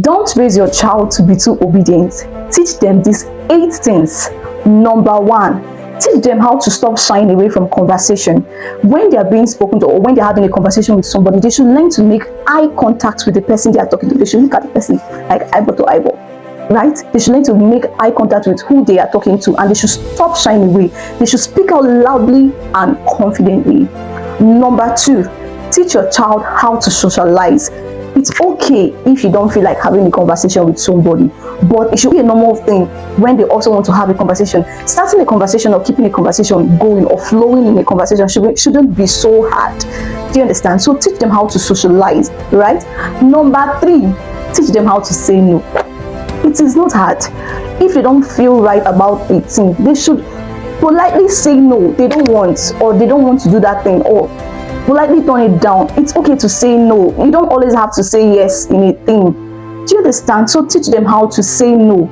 Don't raise your child to be too obedient. Teach them these 8 things. Number 1, teach them how to stop shying away from conversation. When they are being spoken to or when they are having a conversation with somebody, they should learn to make eye contact with the person they are talking to. They should look at the person like eyeball to eyeball, right? They should learn to make eye contact with who they are talking to, and they should stop shying away. They should speak out loudly and confidently. Number 2, teach your child how to socialize. It's okay if you don't feel like having a conversation with somebody, but it should be a normal thing when they also want to have a conversation. Starting a conversation or keeping a conversation going or flowing in a conversation shouldn't be so hard. Do you understand? So teach them how to socialize, right? Number 3, teach them how to say no. It is not hard. If they don't feel right about a thing, they should politely say no. They don't want, or they don't want to do that thing, or politely turn it down. It's okay to say no. You don't always have to say yes in a thing. Do you understand? So teach them how to say no.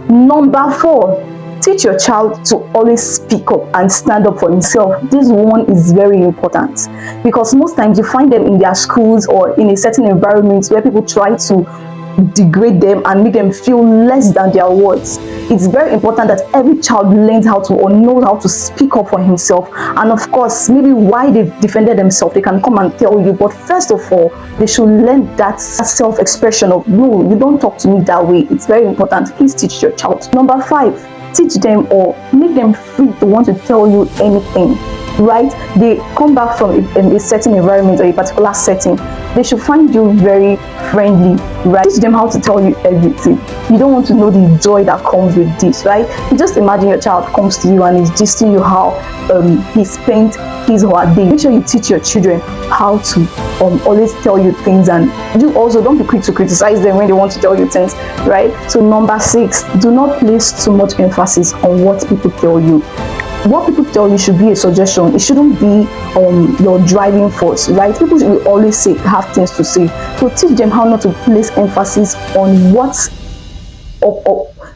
Number 4, teach your child to always speak up and stand up for himself. This one is very important, because most times you find them in their schools or in a certain environment where people try to degrade them and make them feel less than their words. It's very important that every child learns how to or knows how to speak up for himself. And of course, maybe why they've defended themselves, they can come and tell you. But first of all, they should learn that self-expression of, no, you don't talk to me that way. It's very important. Please teach your child. Number 5, teach them or make them free to want to tell you anything, right? They come back from a certain environment or a particular setting, they should find you very friendly, right? Teach them how to tell you everything. You don't want to know the joy that comes with this, right? You just imagine your child comes to you and is gisting you how he spent his or her day. Make sure you teach your children how to always tell you things, and you also don't be quick to criticize them when they want to tell you things, right? So number 6, do not place too much emphasis on what people tell you. What people tell you should be a suggestion. It shouldn't be your driving force, right? People will always have things to say. So teach them how not to place emphasis on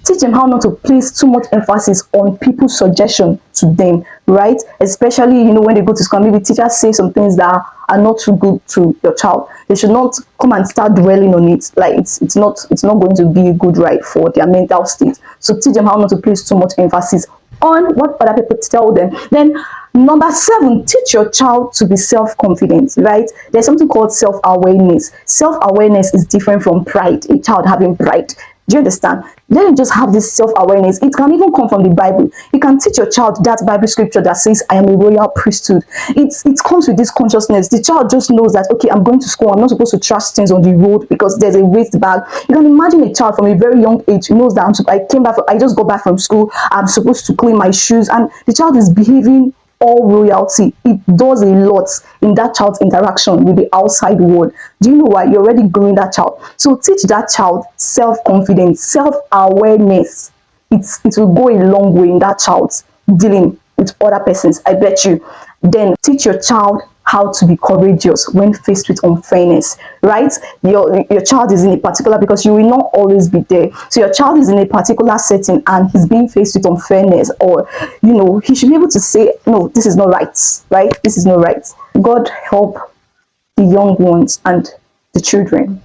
teach them how not to place too much emphasis on people's suggestion to them, right? Especially, when they go to school, maybe teachers say some things that are not too good to your child. They should not come and start dwelling on it. Like it's not going to be a good ride for their mental state. So teach them how not to place too much emphasis on what other people tell them. Then number 7, teach your child to be self-confident, right? There's something called self-awareness. Self-awareness is different from pride, a child having pride. Do you understand? Let them just have this self-awareness. It can even come from the Bible. You can teach your child that Bible scripture that says, I am a royal priesthood. It comes with this consciousness. The child just knows that, okay, I'm going to school. I'm not supposed to trash things on the road because there's a waste bag. You can imagine a child from a very young age knows that I just got back from school. I'm supposed to clean my shoes. And the child is behaving all royalty. It does a lot in that child's interaction with the outside world. Do you know why? You're already growing that child. So teach that child self-confidence, self-awareness. It will go a long way in that child's dealing with other persons, I bet you. Then teach your child how to be courageous when faced with unfairness, right? Your child is in a particular, because you will not always be there. So your child is in a particular setting and he's being faced with unfairness, or he should be able to say, no, this is not right, right? This is not right. God help the young ones and the children.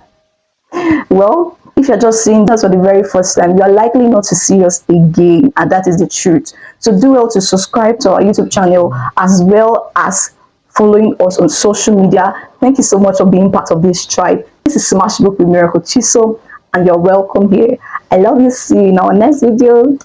Well, if you're just seeing us for the very first time, you're likely not to see us again, and that is the truth. So do well to subscribe to our YouTube channel, as well as following us on social media. Thank you so much for being part of this tribe. This is Smash Book with Miracle Chiso, and you're welcome here. I love you. See you in our next video.